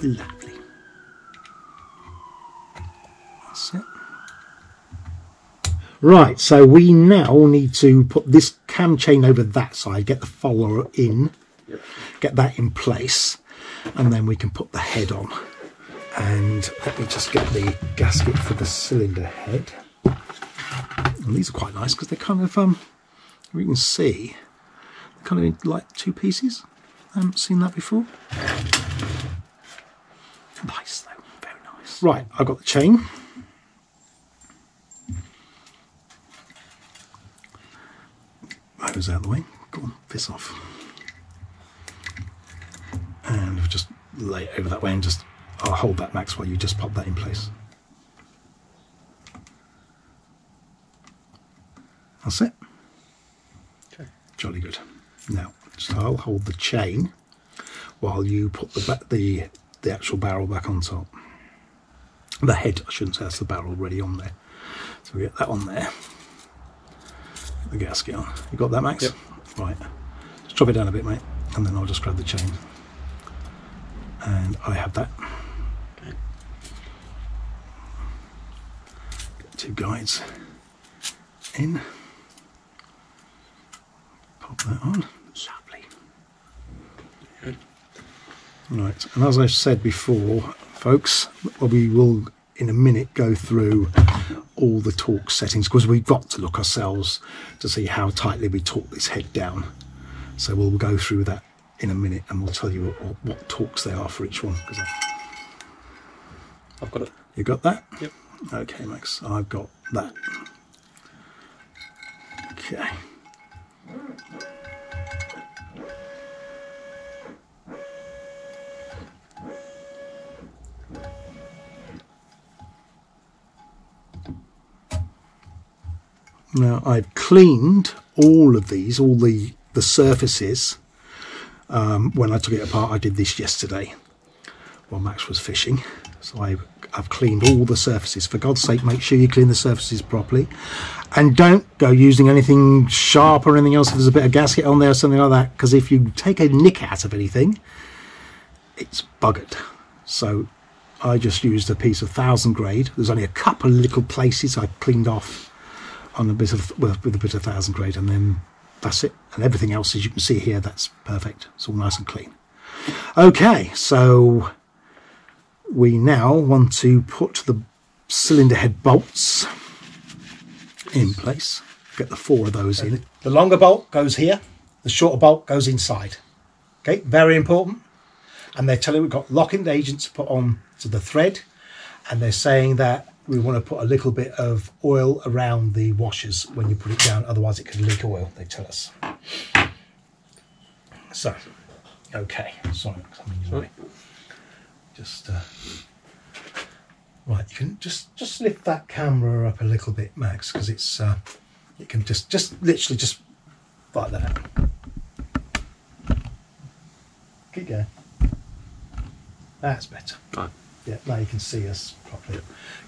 Lovely. That's it. Right, so we now need to put this cam chain over that side, get the follower in, get that in place, and then we can put the head on. And let me just get the gasket for the cylinder head. And these are quite nice because they're kind of, you can see, they're kind of like two pieces. I haven't seen that before. Nice though, very nice. Right, I've got the chain. Hose out of the way. Go on, piss off. And we'll just lay it over that way and just, I'll hold that, Max, while you just pop that in place. That's it. Okay. Jolly good. Now, so I'll hold the chain while you put the actual barrel back on top. The head, I shouldn't say, that's the barrel already on there. So we get that on there. The gasket on. You got that, Max? Yep. Right. Just drop it down a bit, mate, and then I'll just grab the chain. And I have that. Okay. Get two guides in. Pop that on. Lovely. Good. Right, and as I've said before, folks, we will in a minute go through all the torque settings because we've got to look ourselves to see how tightly we torque this head down. So we'll go through that in a minute and we'll tell you what torques they are for each one. I've got it. You got that? Yep. Okay, Max, I've got that. Okay. Now I've cleaned all of these, all the surfaces. When I took it apart, I did this yesterday while Max was fishing. So I've cleaned all the surfaces. For God's sake, make sure you clean the surfaces properly. And don't go using anything sharp or anything else if there's a bit of gasket on there or something like that. Because if you take a nick out of anything, it's buggered. So I just used a piece of 1000 grade. There's only a couple of little places I cleaned off on a bit of, with a bit of 1000 grade, and then that's it. And everything else, as you can see here, that's perfect. It's all nice and clean. Okay, so we now want to put the cylinder head bolts in place. Get the 4 of those in. The longer bolt goes here, the shorter bolt goes inside. Okay, very important. And they're telling we've got locking agents to put on to the thread, and they're saying that we want to put a little bit of oil around the washers when you put it down, otherwise it could leak oil, they tell us. So, okay, sorry, just right, you can just lift that camera up a little bit, Max, because it's it can just literally just like that. Keep going. That's better. Right. Yeah, now you can see us properly.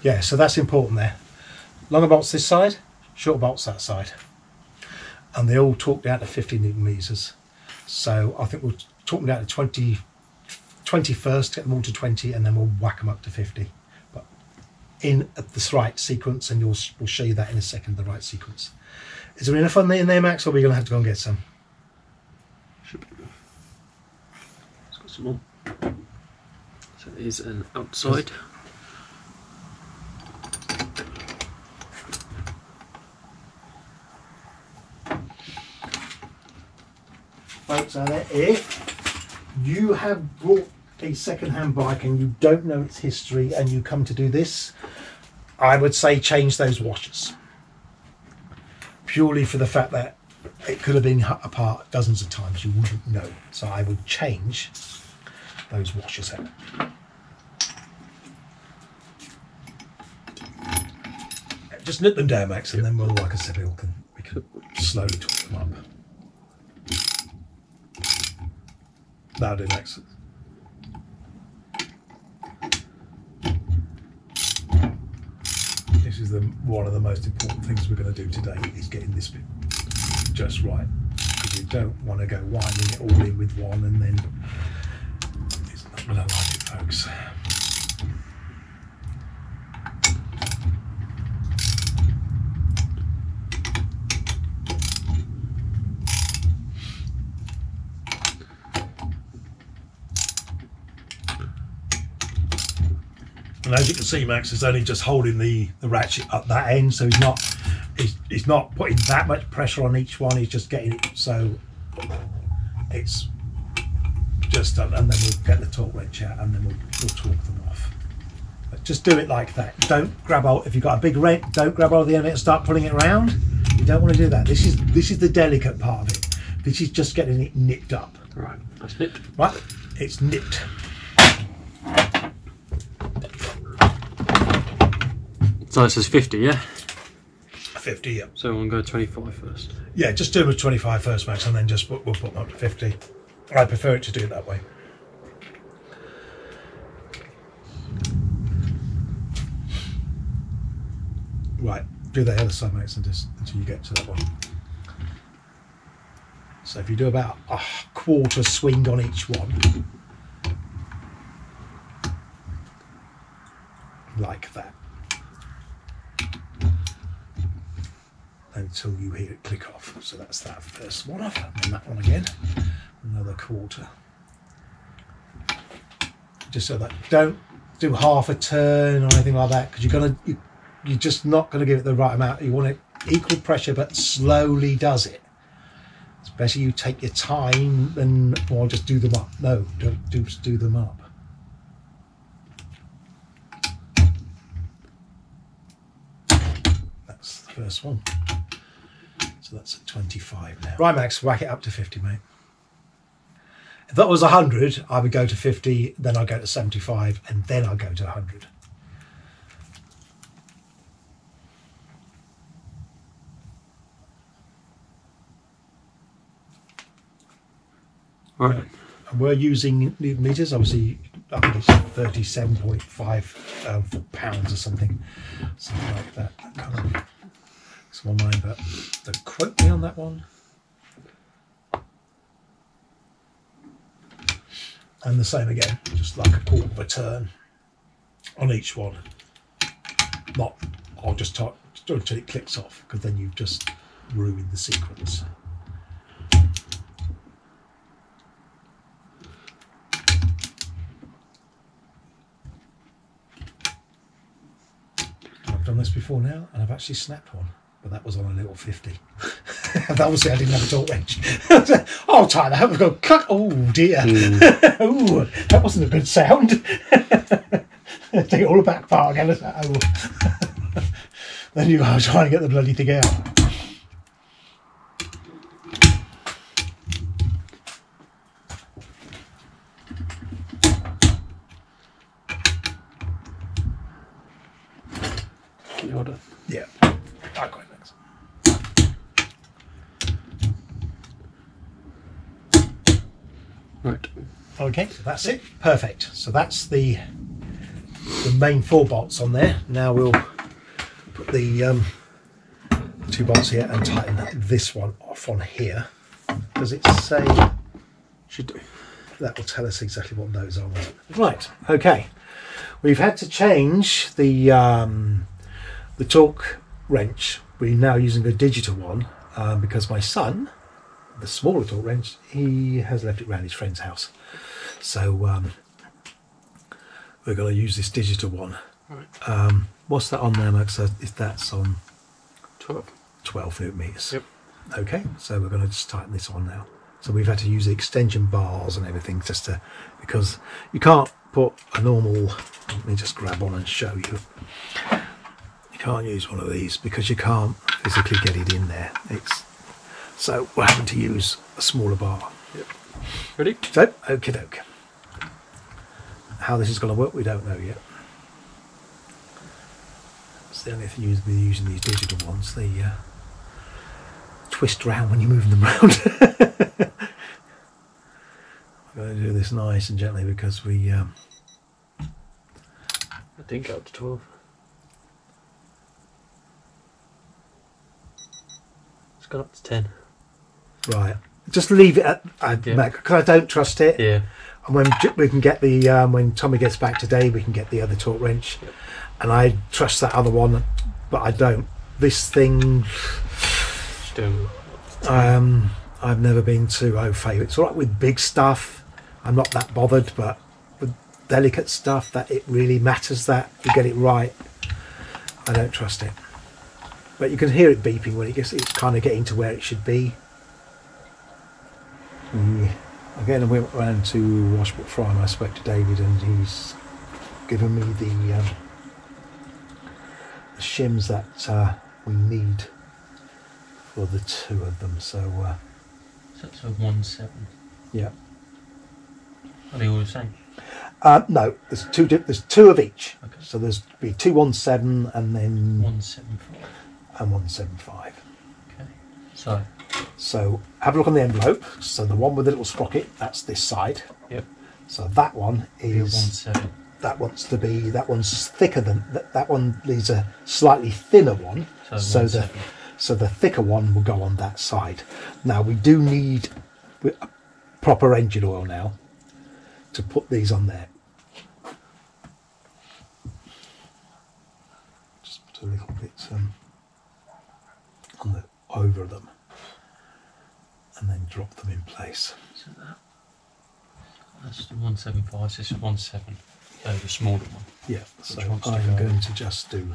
Yeah, so that's important there. Longer bolts this side, shorter bolts that side. And they all torqued out to 50 Newton meters. So I think we'll torque them down to 20 first, get them all to 20, and then we'll whack them up to 50. But in the right sequence, and we'll show you that in a second, the right sequence. Is there enough on in there, Max, or are we going to have to go and get some? Should be enough. It's got some more. So it is an outside. Folks, if you have bought a second-hand bike and you don't know its history and you come to do this, I would say change those washers. Purely for the fact that it could have been apart dozens of times, you wouldn't know. So I would change those washers out. Just nip them down, Max, and then we'll, like I said, we can slowly twist them up. That'll do, Max. This is one of the most important things we're going to do today, is getting this bit just right. Because we don't want to go winding it all in with one, and then it's not going to like it. folks. And as you can see, Max is only just holding the ratchet up that end, so he's not putting that much pressure on each one. He's just getting it so it's just done, and then we'll get the torque wrench out, and then we'll torque them off. But just do it like that. Don't grab hold. If you've got a big wrench, don't grab hold of the end of it and start pulling it around. You don't want to do that. This is the delicate part of it. This is just getting it nipped up. Right, that's nipped. Right, it's nipped. So it says 50, yeah? 50, yeah. So we'll go 25 first. Yeah, just do it with 25 first, Max, and then just we'll put them up to 50. I prefer it to do it that way. Right, do the other side, Max, until you get to that one. So if you do about a quarter swing on each one, like that, until you hear it click off. So that's that first one off, and that one again, another quarter. Just so that don't do half a turn or anything like that, because you're just not going to give it the right amount. You want it equal pressure, but slowly does it. It's better you take your time than, or just do them up. No, don't just do them up. That's the first one. So that's at 25 now. Right, Max, whack it up to 50, mate. If that was 100, I would go to 50, then I'd go to 75, and then I'd go to 100. Right. And we're using Newton meters, obviously. I think it's 37.5 pounds or something like that. I can't it's my mind, but don't quote me on that one. And the same again, just like a quarter of a turn on each one. Not, I'll just talk until it clicks off, because then you've just ruined the sequence. I've done this before now, and I've actually snapped one, but that was on a little 50. Obviously, I didn't have a torque wrench. I'll tie that up and go, cut. Oh dear. Ooh, that wasn't a good sound. Take it all back part again. Oh. Then you are trying to get the bloody thing out. Yeah, I got it next. Right. Okay, so that's it. Perfect. So that's the main 4 bolts on there. Now we'll put the 2 bolts here and tighten this one off on here. Does it say? Should do. That will tell us exactly what those are. Right. Okay. We've had to change the torque wrench. We're now using a digital one because my son, the smaller torque wrench, he has left it around his friend's house. So we're going to use this digital one. Right. What's that on there, Max? If that's on 12 Newton meters. Yep. Okay, so we're going to just tighten this on now. So we've had to use the extension bars and everything just to, because you can't put a normal, let me just grab one and show you. You can't use one of these because you can't physically get it in there. So we're having to use a smaller bar. Yep. Ready? So, okie doke. How this is going to work, we don't know yet. It's the only thing we're using these digital ones. They twist round when you're moving them around. We're going to do this nice and gently because we... I think up to 12. It's gone up to 10. Right. Just leave it at... Yeah. Mac, because I don't trust it. Yeah. And when we can get the when Tommy gets back today, we can get the other torque wrench. Yep. And I trust that other one, but I don't. This thing, Still. I've never been too au fait. It's all right with big stuff. I'm not that bothered, but with delicate stuff that it really matters that you get it right, I don't trust it. But you can hear it beeping when it's kind of getting to where it should be. Again, I went round to Washbook Fry and I spoke to David, and he's given me the shims that we need for the two of them. So That's a 1.7. yeah. Are they all the same? No, there's two of each. Okay. So there's be 217 and then 1.75. and 175. Okay. So have a look on the envelope. So the one with the little sprocket, that's this side. Yep. So that one is 1.7. that one's thicker than that one. Needs a slightly thinner one. So 1.7. the thicker one will go on that side. Now we do need a proper engine oil now to put these on there. Just put a little bit on the over them, and then drop them in place. So that's the 1.75. This is 1.7. So the smaller one. Yeah. So Which one's to I'm go? going to just do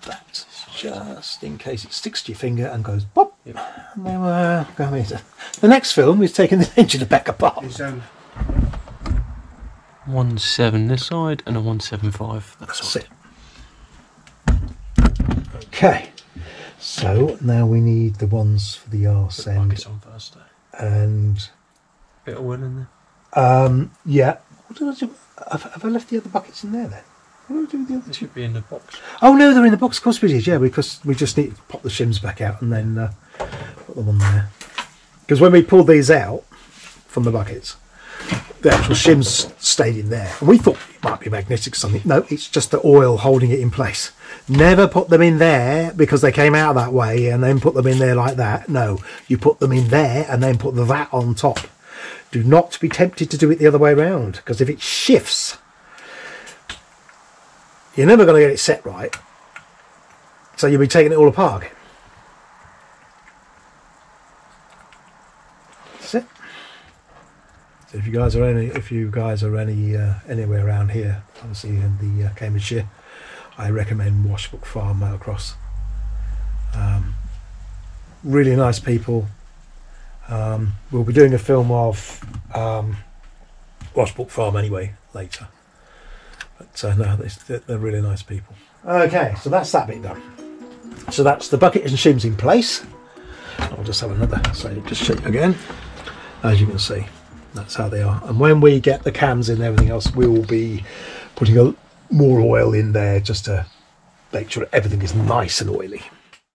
that, just in case it sticks to your finger and goes pop. Yep. And then we're going to the next film is taking the engine back apart. 1.7 this side and a 1.75 that That's side. it. Okay. So now we need the ones for the arse Put the end, buckets on first though. and Bit of oil in there. yeah. What did I do? Have I left the other buckets in there then? What do I do with the other They two? should be in the box. Oh no, they're in the box. Of course we did. Yeah, because we just need to pop the shims back out and then put them on there. Because when we pulled these out from the buckets, the actual shims stayed in there, and we thought it might be magnetic or something. No, it's just the oil holding it in place. Never put them in there because they came out that way and then put them in there like that. No, you put them in there and then put that on top. Do not be tempted to do it the other way around, because if it shifts, you're never going to get it set right. So you'll be taking it all apart. That's it. So if you guys are anywhere around here, obviously in the Cambridgeshire, I recommend Washbook Farm Motocross. Really nice people. We'll be doing a film of Washbook Farm anyway later. But no, they're really nice people. Okay, so that's that bit done. So that's the bucket and shims in place. I'll just have another, so just show you again. As you can see, that's how they are. And when we get the cams in and everything else, we will be putting more oil in there just to make sure everything is nice and oily.